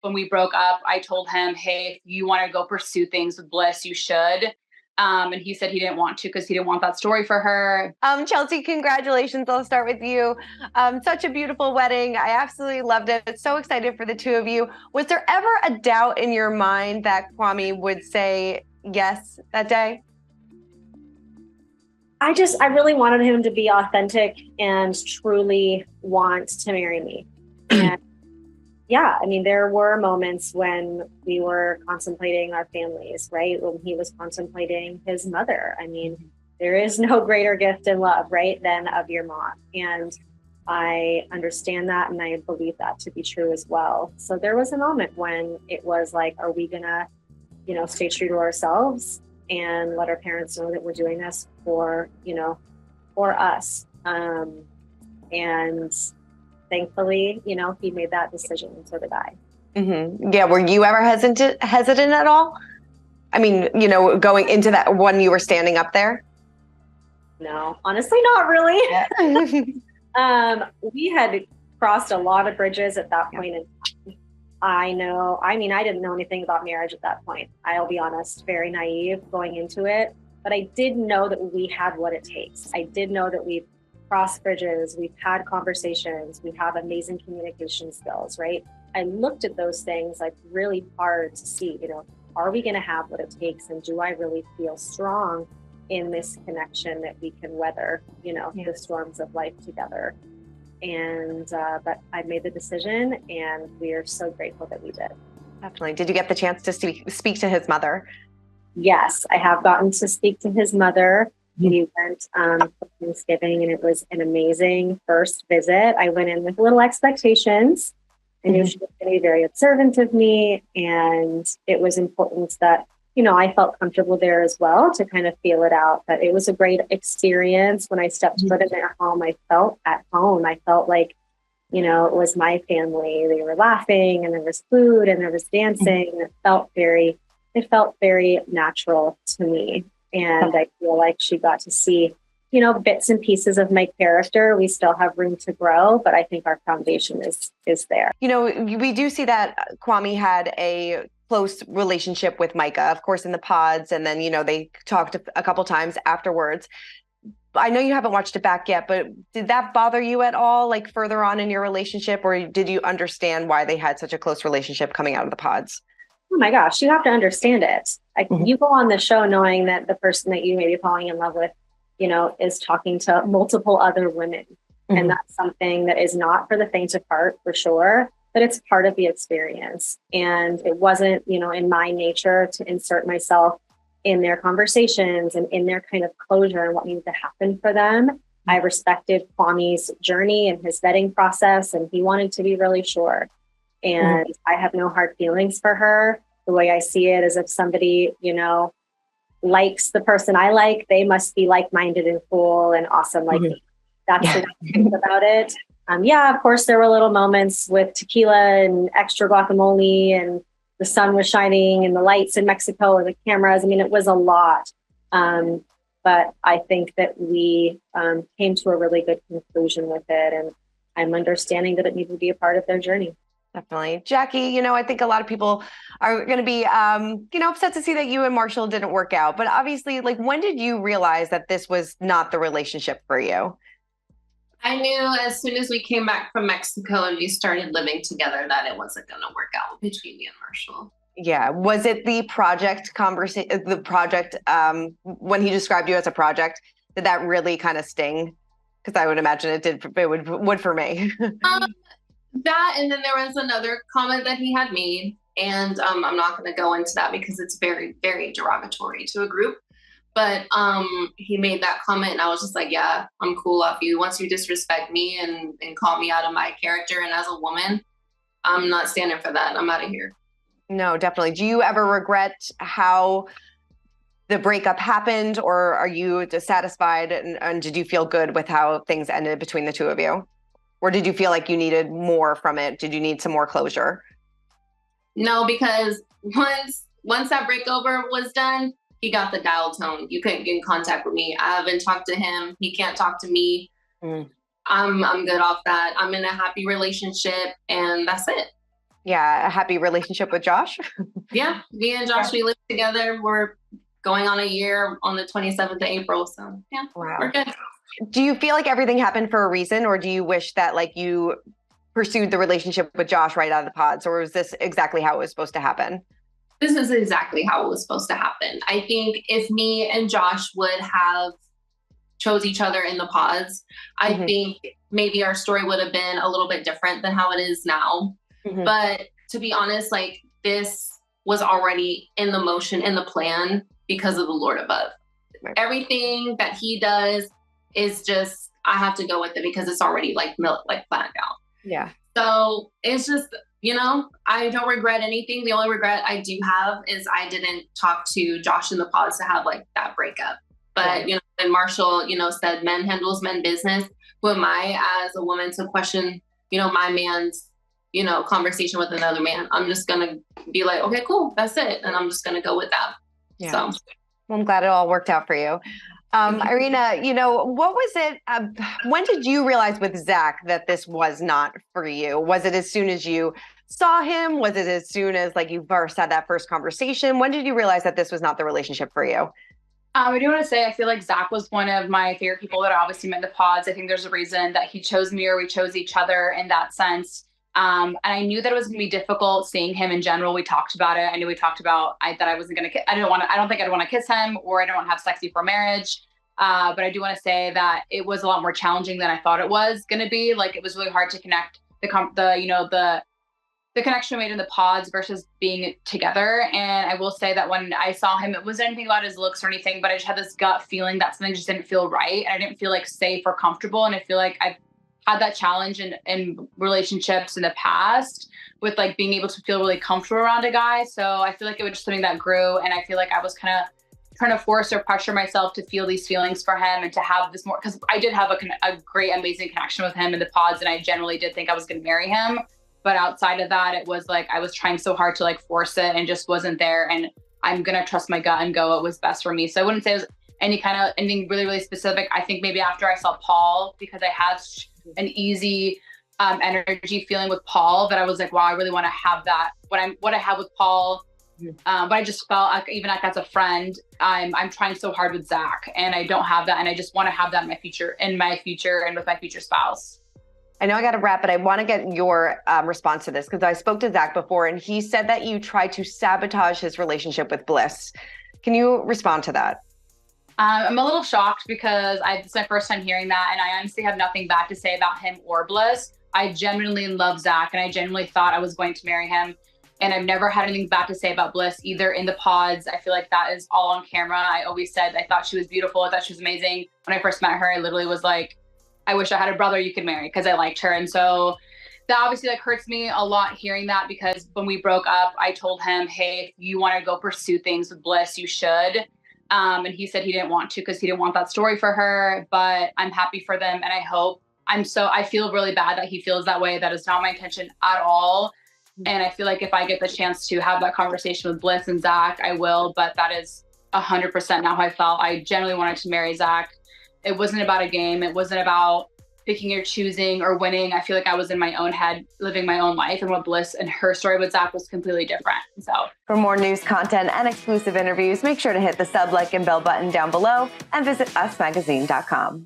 when we broke up, I told him, hey, if you want to go pursue things with Bliss, you should. And he said he didn't want to because he didn't want that story for her. Chelsea, congratulations. I'll start with you. Such a beautiful wedding. I absolutely loved it. So excited for the two of you. Was there ever a doubt in your mind that Kwame would say yes that day? I really wanted him to be authentic and truly want to marry me. And yeah, I mean, there were moments when we were contemplating our families, right? When he was contemplating his mother. I mean, there is no greater gift in love, right, than of your mom. And I understand that, and I believe that to be true as well. So there was a moment when it was like, are we gonna, stay true to ourselves and let our parents know that we're doing this for us? And thankfully, he made that decision, and so did I. Mm-hmm. Yeah. Were you ever hesitant at all? I mean, going into that when you were standing up there? No, honestly, not really. Yeah. We had crossed a lot of bridges at that point. And I didn't know anything about marriage at that point. I'll be honest, very naive going into it. But I did know that we had what it takes. I did know that we've crossed bridges, we've had conversations, we have amazing communication skills, right? I looked at those things like really hard to see, are we going to have what it takes? And do I really feel strong in this connection that we can weather, the storms of life together? And, but I made the decision, and we are so grateful that we did. Definitely. Did you get the chance to speak to his mother? Yes, I have gotten to speak to his mother. We went for Thanksgiving, and it was an amazing first visit. I went in with little expectations. I knew she was going to be very observant of me, and it was important that, I felt comfortable there as well to kind of feel it out. But it was a great experience. When I stepped foot in their home, I felt at home. I felt like, it was my family. They were laughing, and there was food, and there was dancing. And it felt very natural to me. And I feel like she got to see, bits and pieces of my character. We still have room to grow, but I think our foundation is there. We do see that Kwame had a close relationship with Micah, of course, in the pods. And then, they talked a couple times afterwards. I know you haven't watched it back yet, but did that bother you at all, like further on in your relationship, or did you understand why they had such a close relationship coming out of the pods? Oh my gosh, you have to understand it. You go on the show knowing that the person that you may be falling in love with, is talking to multiple other women. And that's something that is not for the faint of heart, for sure, but it's part of the experience. And it wasn't, in my nature to insert myself in their conversations and in their kind of closure and what needed to happen for them. I respected Kwame's journey and his vetting process, and he wanted to be really sure. And I have no hard feelings for her. The way I see it is if somebody, likes the person I like, they must be like-minded and cool and awesome like me. That's the way I think about it. Of course, there were little moments with tequila and extra guacamole, and the sun was shining and the lights in Mexico and the cameras. I mean, it was a lot. But I think that we came to a really good conclusion with it. And I'm understanding that it needed to be a part of their journey. Definitely. Jackie, I think a lot of people are going to be, upset to see that you and Marshall didn't work out. But obviously, when did you realize that this was not the relationship for you? I knew as soon as we came back from Mexico and we started living together that it wasn't going to work out between me and Marshall. Yeah. Was it the project conversation, when he described you as a project, did that really kind of sting? Because I would imagine it would for me. That, and then there was another comment that he had made, and I'm not going to go into that because it's very, very derogatory to a group. But he made that comment, and I was just like, yeah, I'm cool off you. Once you disrespect me and call me out of my character and as a woman, I'm not standing for that. I'm out of here. No, definitely. Do you ever regret how the breakup happened, or are you dissatisfied? And did you feel good with how things ended between the two of you? Or did you feel like you needed more from it? Did you need some more closure? No, because once that breakover was done, he got the dial tone. You couldn't get in contact with me. I haven't talked to him. He can't talk to me. I'm good off that. I'm in a happy relationship, and that's it. Yeah, a happy relationship with Josh. Yeah, me and Josh, we live together. We're going on a year on the 27th of April. So yeah, Wow. we're good. Do you feel like everything happened for a reason, or do you wish that like you pursued the relationship with Josh right out of the pods, or was this exactly how it was supposed to happen? This is exactly how it was supposed to happen. I think if me and Josh would have chose each other in the pods, I think maybe our story would have been a little bit different than how it is now. But to be honest, like this was already in the motion, in the plan because of the Lord above. Right. Everything that he does is just, I have to go with it because it's already like planned out. Yeah. So it's just, you know, I don't regret anything. The only regret I do have is I didn't talk to Josh in the pods to have like that breakup. But, you know, and Marshall, you know, said men handles men business. Who am I as a woman to question, you know, my man's, you know, conversation with another man? I'm just going to be like, okay, cool. That's it. And I'm just going to go with that. Yeah. So Well, I'm glad it all worked out for you. Irina, you know, what was it? When did you realize with Zack that this was not for you? Was it as soon as you saw him? Was it as soon as like you first had that first conversation? When did you realize that this was not the relationship for you? I do want to say, I feel like Zack was one of my favorite people that I obviously met in the pods. I think there's a reason that he chose me or we chose each other in that sense. And I knew that it was going to be difficult seeing him in general. We talked about it. I knew we talked about that I wasn't going to, I don't think I'd want to kiss him or I don't want to have sex before marriage. But I do want to say that it was a lot more challenging than I thought it was going to be. Like it was really hard to connect the connection we made in the pods versus being together. And I will say that when I saw him, it wasn't anything about his looks or anything, but I just had this gut feeling that something just didn't feel right. And I didn't feel like safe or comfortable. And I feel like I've had that challenge in relationships in the past with like being able to feel really comfortable around a guy. So I feel like it was just something that grew. And I feel like I was kind of trying to force or pressure myself to feel these feelings for him and to have this more, because I did have a great, amazing connection with him in the pods. And I generally did think I was going to marry him. But outside of that, it was like, I was trying so hard to like force it and just wasn't there. And I'm going to trust my gut and go, it was best for me. So I wouldn't say it was anything really, really specific. I think maybe after I saw Paul, because I had an easy energy feeling with Paul that I was like, wow, I really want to have that. What I have with Paul. But I just felt like even like as a friend, I'm trying so hard with Zack and I don't have that. And I just want to have that in my future and with my future spouse. I know I got to wrap, but I want to get your response to this because I spoke to Zack before and he said that you tried to sabotage his relationship with Bliss. Can you respond to that? I'm a little shocked because it's my first time hearing that, and I honestly have nothing bad to say about him or Bliss. I genuinely love Zack, and I genuinely thought I was going to marry him, and I've never had anything bad to say about Bliss, either in the pods. I feel like that is all on camera. I always said I thought she was beautiful. I thought she was amazing. When I first met her, I literally was like, I wish I had a brother you could marry because I liked her. And so that obviously like hurts me a lot hearing that, because when we broke up, I told him, hey, if you want to go pursue things with Bliss, you should. And he said he didn't want to because he didn't want that story for her, but I'm happy for them. And I feel really bad that he feels that way. That is not my intention at all. And I feel like if I get the chance to have that conversation with Bliss and Zack, I will, but that is 100% not how I felt. I genuinely wanted to marry Zack. It wasn't about a game. It wasn't about picking or choosing or winning. I feel like I was in my own head, living my own life, and what Bliss and her story with Zack was completely different. So for more news, content, and exclusive interviews, make sure to hit the sub, like, and bell button down below and visit usmagazine.com.